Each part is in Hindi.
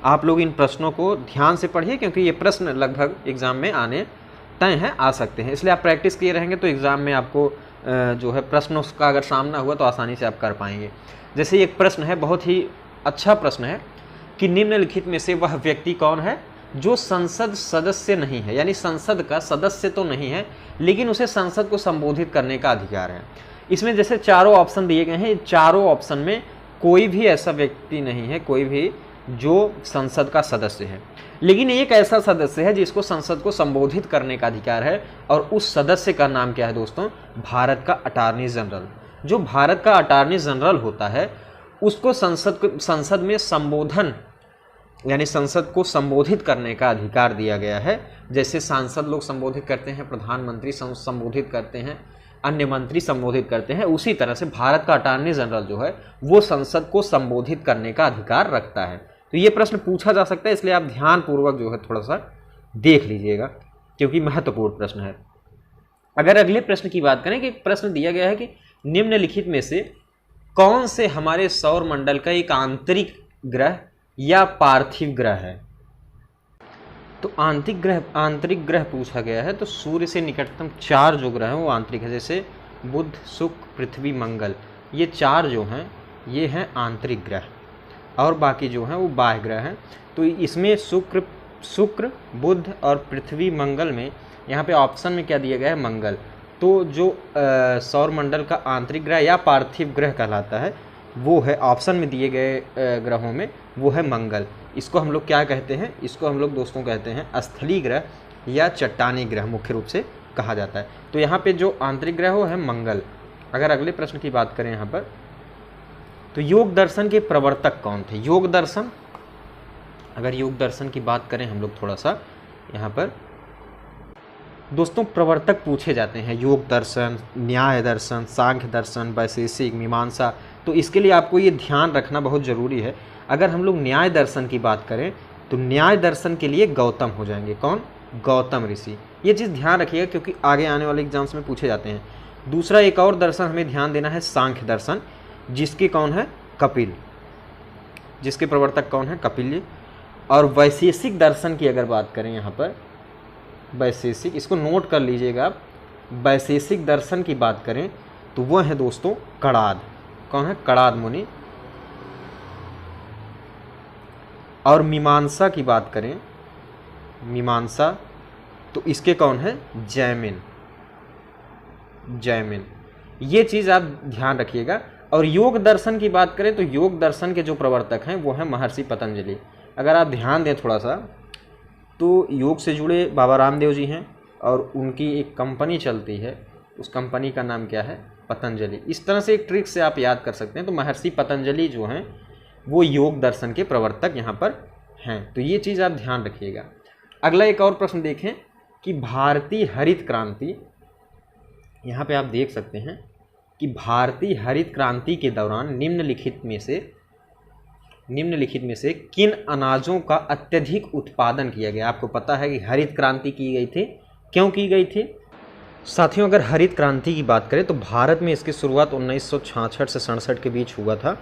आप लोग इन प्रश्नों को ध्यान से पढ़िए, क्योंकि ये प्रश्न लगभग एग्ज़ाम में आने तय हैं, आ सकते हैं। इसलिए आप प्रैक्टिस किए रहेंगे तो एग्ज़ाम में आपको जो है प्रश्नों का अगर सामना हुआ तो आसानी से आप कर पाएंगे। जैसे एक प्रश्न है, बहुत ही अच्छा प्रश्न है कि निम्नलिखित में से वह व्यक्ति कौन है जो संसद सदस्य नहीं है, यानी संसद का सदस्य तो नहीं है लेकिन उसे संसद को संबोधित करने का अधिकार है। इसमें जैसे चारों ऑप्शन दिए गए हैं, चारों ऑप्शन में कोई भी ऐसा व्यक्ति नहीं है, कोई भी जो संसद का सदस्य है, लेकिन एक ऐसा सदस्य है जिसको संसद को संबोधित करने का अधिकार है, और उस सदस्य का नाम क्या है दोस्तों? भारत का अटॉर्नी जनरल। जो भारत का अटॉर्नी जनरल होता है उसको संसद में संबोधन यानी संसद को संबोधित करने का अधिकार दिया गया है। जैसे सांसद लोग संबोधित करते हैं, प्रधानमंत्री संबोधित करते हैं, अन्य मंत्री संबोधित करते हैं, उसी तरह से भारत का अटॉर्नी जनरल जो है वो संसद को संबोधित करने का अधिकार रखता है। तो ये प्रश्न पूछा जा सकता है, इसलिए आप ध्यानपूर्वक जो है थोड़ा सा देख लीजिएगा, क्योंकि महत्वपूर्ण प्रश्न है। अगर अगले प्रश्न की बात करें कि प्रश्न दिया गया है कि निम्नलिखित में से कौन से हमारे सौर मंडल का एक आंतरिक ग्रह या पार्थिव ग्रह है? तो आंतरिक ग्रह पूछा गया है, तो सूर्य से निकटतम 4 जो ग्रह हैं वो आंतरिक है। जैसे बुध, शुक्र, पृथ्वी, मंगल, ये 4 जो हैं ये हैं आंतरिक ग्रह, और बाकी जो हैं वो बाह्य ग्रह हैं। तो इसमें शुक्र, बुध और पृथ्वी, मंगल में यहाँ पे ऑप्शन में क्या दिया गया है? मंगल। तो जो सौर मंडल का आंतरिक ग्रह या पार्थिव ग्रह कहलाता है वो है ऑप्शन में दिए गए ग्रहों में, वो है मंगल। इसको हम लोग क्या कहते हैं? इसको हम लोग दोस्तों कहते हैं स्थलीय ग्रह या चट्टानी ग्रह, मुख्य रूप से कहा जाता है। तो यहाँ पे जो आंतरिक ग्रह वो है मंगल। अगर अगले प्रश्न की बात करें यहाँ पर, तो योग दर्शन के प्रवर्तक कौन थे? योग दर्शन, अगर योग दर्शन की बात करें हम लोग थोड़ा सा यहाँ पर दोस्तों, प्रवर्तक पूछे जाते हैं। योग दर्शन, न्याय दर्शन, सांख्य दर्शन, वैशेषिक, मीमांसा। तो इसके लिए आपको ये ध्यान रखना बहुत ज़रूरी है। अगर हम लोग न्याय दर्शन की बात करें तो न्याय दर्शन के लिए गौतम हो जाएंगे। कौन? गौतम ऋषि। ये चीज़ ध्यान रखिएगा, क्योंकि आगे आने वाले एग्जाम्स में पूछे जाते हैं। दूसरा एक और दर्शन हमें ध्यान देना है, सांख्य दर्शन, जिसके कौन है? कपिल। जिसके प्रवर्तक कौन है? कपिल जी। और वैशेषिक दर्शन की अगर बात करें यहाँ पर, वैशेषिक, इसको नोट कर लीजिएगा आप। वैशेषिक दर्शन की बात करें तो वह है दोस्तों कणाद। कौन है? कणाद मुनि। और मीमांसा की बात करें, मीमांसा, तो इसके कौन है? जैमिन। जैमिन, ये चीज़ आप ध्यान रखिएगा। और योग दर्शन की बात करें तो योग दर्शन के जो प्रवर्तक हैं वो हैं महर्षि पतंजलि। अगर आप ध्यान दें थोड़ा सा, तो योग से जुड़े बाबा रामदेव जी हैं, और उनकी एक कंपनी चलती है, उस कंपनी का नाम क्या है? पतंजलि। इस तरह से एक ट्रिक से आप याद कर सकते हैं। तो महर्षि पतंजलि जो हैं वो योग दर्शन के प्रवर्तक यहाँ पर हैं। तो ये चीज़ आप ध्यान रखिएगा। अगला एक और प्रश्न देखें कि भारतीय हरित क्रांति, यहाँ पे आप देख सकते हैं कि भारतीय हरित क्रांति के दौरान निम्नलिखित में से किन अनाजों का अत्यधिक उत्पादन किया गया? आपको पता है कि हरित क्रांति की गई थी, क्यों की गई थी? साथियों, अगर हरित क्रांति की बात करें तो भारत में इसकी शुरुआत 1966 से 67 के बीच हुआ था।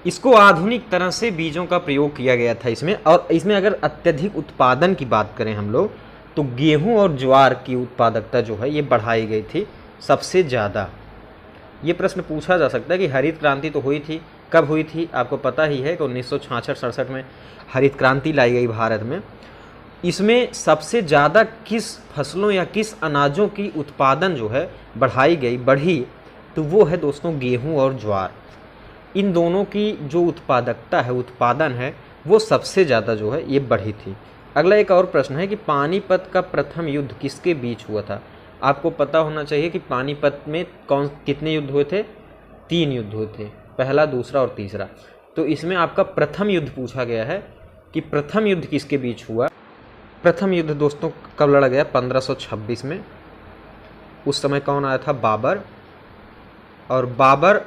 इसको आधुनिक तरह से बीजों का प्रयोग किया गया था इसमें। और इसमें अगर अत्यधिक उत्पादन की बात करें हम लोग, तो गेहूं और ज्वार की उत्पादकता जो है ये बढ़ाई गई थी सबसे ज़्यादा। ये प्रश्न पूछा जा सकता है कि हरित क्रांति तो हुई थी, कब हुई थी? आपको पता ही है कि 1966-67 में हरित क्रांति लाई गई भारत में। इसमें सबसे ज़्यादा किस फसलों या किस अनाजों की उत्पादन जो है बढ़ी, तो वो है दोस्तों गेहूं और ज्वार। इन दोनों की जो उत्पादन है वो सबसे ज़्यादा जो है ये बढ़ी थी। अगला एक और प्रश्न है कि पानीपत का प्रथम युद्ध किसके बीच हुआ था? आपको पता होना चाहिए कि पानीपत में कितने युद्ध हुए थे? 3 युद्ध हुए थे, पहला, दूसरा और तीसरा। तो इसमें आपका प्रथम युद्ध पूछा गया है कि प्रथम युद्ध किसके बीच हुआ? प्रथम युद्ध दोस्तों कब लड़ा गया? 1526 में। उस समय कौन आया था? बाबर। और बाबर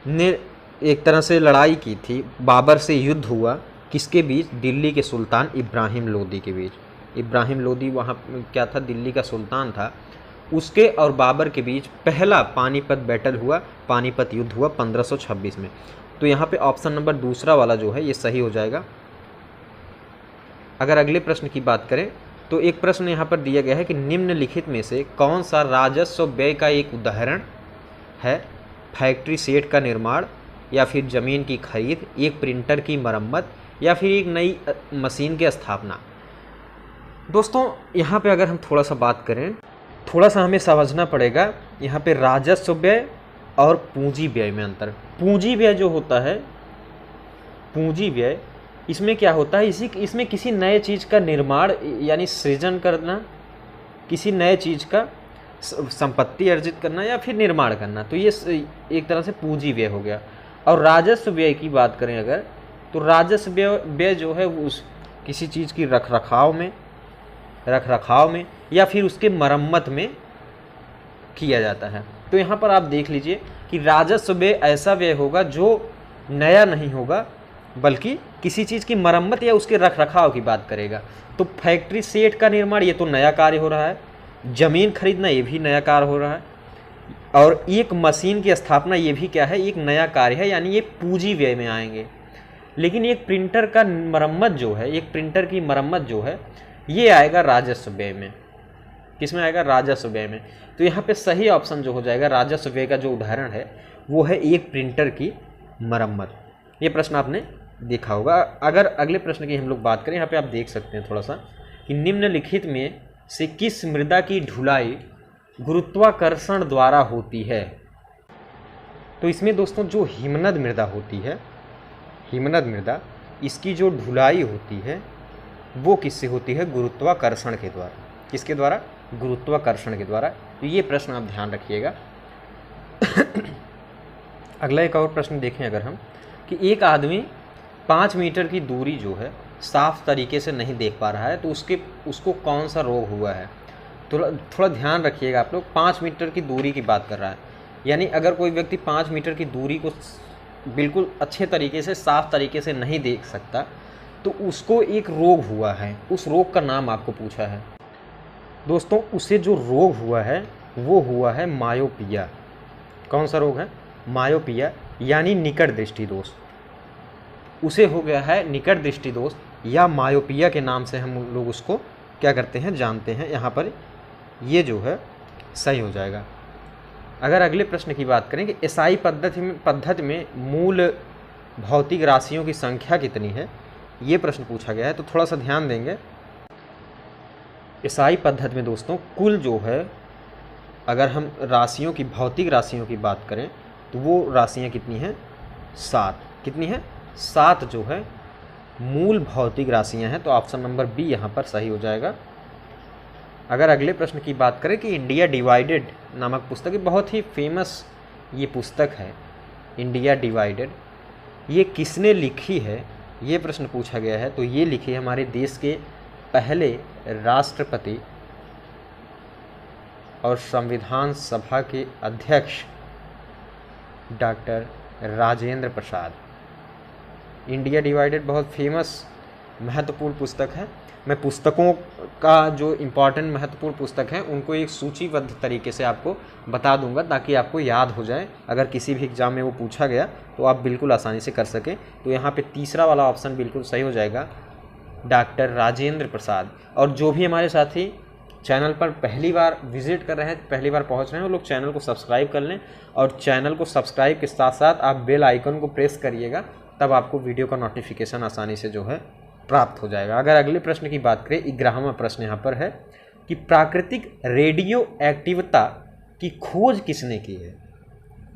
ने एक तरह से लड़ाई की थी, बाबर से युद्ध हुआ किसके बीच? दिल्ली के सुल्तान इब्राहिम लोदी के बीच। इब्राहिम लोदी वहाँ क्या था? दिल्ली का सुल्तान था। उसके और बाबर के बीच पहला पानीपत बैटल हुआ, पानीपत युद्ध हुआ 1526 में। तो यहाँ पे ऑप्शन नंबर दूसरा वाला जो है ये सही हो जाएगा। अगर अगले प्रश्न की बात करें तो एक प्रश्न यहाँ पर दिया गया है कि निम्नलिखित में से कौन सा राजस्व व्यय का एक उदाहरण है? फैक्ट्री सेट का निर्माण, या फिर ज़मीन की खरीद, एक प्रिंटर की मरम्मत, या फिर एक नई मशीन की स्थापना। दोस्तों यहाँ पे अगर हम थोड़ा सा बात करें, थोड़ा सा हमें समझना पड़ेगा यहाँ पे राजस्व व्यय और पूंजी व्यय में अंतर। पूंजी व्यय जो होता है, पूंजी व्यय इसमें क्या होता है, इसमें किसी नए चीज़ का निर्माण यानी सृजन करना, किसी नए चीज़ का संपत्ति अर्जित करना या फिर निर्माण करना, तो ये एक तरह से पूंजी व्यय हो गया। और राजस्व व्यय की बात करें अगर, तो राजस्व व्यय जो है उस किसी चीज़ की रखरखाव में या फिर उसके मरम्मत में किया जाता है। तो यहाँ पर आप देख लीजिए कि राजस्व व्यय ऐसा व्यय होगा जो नया नहीं होगा, बल्कि किसी चीज़ की मरम्मत या उसके रखरखाव की बात करेगा। तो फैक्ट्री सेट का निर्माण ये तो नया कार्य हो रहा है, ज़मीन खरीदना ये भी नया कार्य हो रहा है, और एक मशीन की स्थापना ये भी क्या है, एक नया कार्य है, यानी ये पूंजी व्यय में आएंगे। लेकिन एक प्रिंटर का मरम्मत जो है, एक प्रिंटर की मरम्मत जो है, ये आएगा राजस्व व्यय में। किस में आएगा? राजस्व व्यय में। तो यहाँ पे सही ऑप्शन जो हो जाएगा, राजस्व व्यय का जो उदाहरण है वो है एक प्रिंटर की मरम्मत। ये प्रश्न आपने देखा होगा। अगर अगले प्रश्न की हम लोग बात करें, यहाँ पे आप देख सकते हैं थोड़ा सा कि निम्नलिखित में से किस मृदा की ढुलाई गुरुत्वाकर्षण द्वारा होती है? तो इसमें दोस्तों जो हिमनद मृदा होती है, हिमनद मृदा, इसकी जो ढुलाई होती है वो किससे होती है? गुरुत्वाकर्षण के द्वारा। किसके द्वारा? गुरुत्वाकर्षण के द्वारा। तो ये प्रश्न आप ध्यान रखिएगा। अगला एक और प्रश्न देखें अगर हम, कि एक आदमी 5 मीटर की दूरी जो है साफ तरीके से नहीं देख पा रहा है, तो उसको कौन सा रोग हुआ है? थोड़ा ध्यान रखिएगा आप लोग, 5 मीटर की दूरी की बात कर रहा है, यानी अगर कोई व्यक्ति 5 मीटर की दूरी को बिल्कुल अच्छे तरीके से, साफ तरीके से नहीं देख सकता, तो उसको एक रोग हुआ है। उस रोग का नाम आपको पूछा है। दोस्तों उसे जो रोग हुआ है वो हुआ है मायोपिया। कौन सा रोग है? मायोपिया, यानी निकट दृष्टि दोष। उसे हो गया है निकट दृष्टि दोष, या मायोपिया के नाम से हम लोग उसको क्या करते हैं, जानते हैं। यहाँ पर ये जो है सही हो जाएगा। अगर अगले प्रश्न की बात करें कि एसआई पद्धति में मूल भौतिक राशियों की संख्या कितनी है, ये प्रश्न पूछा गया है। तो थोड़ा सा ध्यान देंगे। एसआई पद्धति में दोस्तों कुल जो है, अगर हम राशियों की, भौतिक राशियों की बात करें, तो वो राशियाँ कितनी हैं? 7। कितनी है? 7 जो है मूल भौतिक राशियाँ हैं। तो ऑप्शन नंबर बी यहाँ पर सही हो जाएगा। अगर अगले प्रश्न की बात करें कि इंडिया डिवाइडेड नामक पुस्तक, ये बहुत ही फेमस ये पुस्तक है, इंडिया डिवाइडेड, ये किसने लिखी है, ये प्रश्न पूछा गया है। तो ये लिखी है हमारे देश के पहले राष्ट्रपति और संविधान सभा के अध्यक्ष doctor Rajendra Prasad. India divided बहुत फेमस महत्वपूर्ण पुस्तक है। मैं पुस्तकों का जो इम्पॉर्टेंट महत्वपूर्ण पुस्तक हैं उनको एक सूचीबद्ध तरीके से आपको बता दूंगा, ताकि आपको याद हो जाए। अगर किसी भी एग्ज़ाम में वो पूछा गया तो आप बिल्कुल आसानी से कर सकें। तो यहाँ पे तीसरा वाला ऑप्शन बिल्कुल सही हो जाएगा, डॉक्टर राजेंद्र प्रसाद। और जो भी हमारे साथी चैनल पर पहली बार विजिट कर रहे हैं, पहली बार पहुंच रहे हैं, वो लोग चैनल को सब्सक्राइब कर लें। और चैनल को सब्सक्राइब के साथ साथ आप बेल आइकन को प्रेस करिएगा, तब आपको वीडियो का नोटिफिकेशन आसानी से जो है प्राप्त हो जाएगा। अगर अगले प्रश्न की बात करें, 11वां प्रश्न यहाँ पर है कि प्राकृतिक रेडियो एक्टिवता की खोज किसने की है?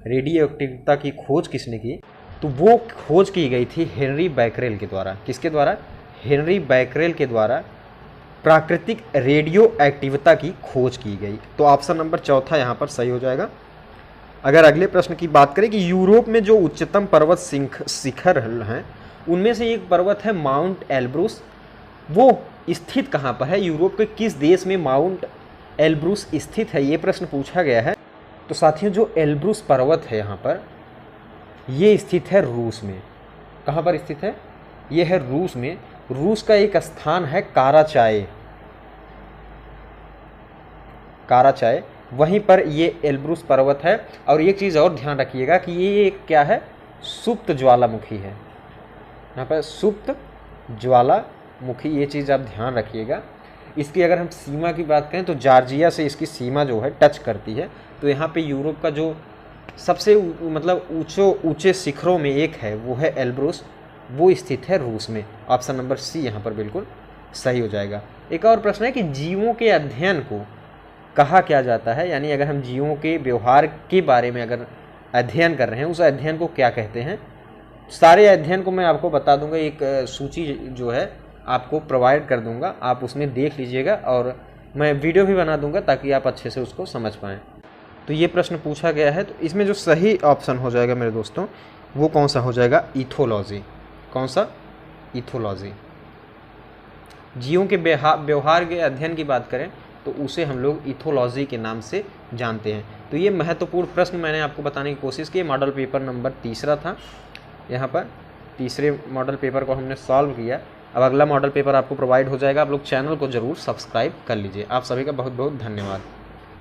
रेडियो एक्टिवता की खोज किसने की? तो वो खोज की गई थी हेनरी बैकरेल के द्वारा। किसके द्वारा? हेनरी बैकरेल के द्वारा प्राकृतिक रेडियो एक्टिवता की खोज की गई। तो ऑप्शन नंबर चौथा यहाँ पर सही हो जाएगा। अगर अगले प्रश्न की बात करें कि यूरोप में जो उच्चतम पर्वत शिखर हैं, उनमें से एक पर्वत है माउंट एल्ब्रूस। वो स्थित कहाँ पर है? यूरोप के किस देश में माउंट एल्ब्रूस स्थित है, ये प्रश्न पूछा गया है। तो साथियों जो एल्ब्रूस पर्वत है यहाँ पर, ये स्थित है रूस में। कहाँ पर स्थित है? ये है रूस में। रूस का एक स्थान है काराचाय, वहीं पर ये एल्ब्रूस पर्वत है। और एक चीज़ और ध्यान रखिएगा कि ये क्या है? सुप्त ज्वालामुखी है। यहाँ पर सुप्त ज्वालामुखी, ये चीज़ आप ध्यान रखिएगा। इसकी अगर हम सीमा की बात करें तो जॉर्जिया से इसकी सीमा जो है टच करती है। तो यहाँ पे यूरोप का जो सबसे मतलब ऊंचे शिखरों में एक है वो है एल्ब्रूस, वो स्थित है रूस में। ऑप्शन नंबर सी यहाँ पर बिल्कुल सही हो जाएगा। एक और प्रश्न है कि जीवों के अध्ययन को कहा क्या जाता है, यानी अगर हम जीवों के व्यवहार के बारे में अगर अध्ययन कर रहे हैं उस अध्ययन को क्या कहते हैं। सारे अध्ययन को मैं आपको बता दूंगा, एक सूची जो है आपको प्रोवाइड कर दूंगा, आप उसमें देख लीजिएगा और मैं वीडियो भी बना दूंगा ताकि आप अच्छे से उसको समझ पाएँ। तो ये प्रश्न पूछा गया है, तो इसमें जो सही ऑप्शन हो जाएगा मेरे दोस्तों वो कौन सा हो जाएगा, इथोलॉजी। कौन सा, इथोलॉजी। जीवों के व्यवहार के अध्ययन की बात करें तो उसे हम लोग इथोलॉजी के नाम से जानते हैं। तो ये महत्वपूर्ण प्रश्न मैंने आपको बताने की कोशिश की। मॉडल पेपर नंबर 3 था, यहाँ पर तीसरे मॉडल पेपर को हमने सॉल्व किया। अब अगला मॉडल पेपर आपको प्रोवाइड हो जाएगा। आप लोग चैनल को ज़रूर सब्सक्राइब कर लीजिए। आप सभी का बहुत बहुत धन्यवाद।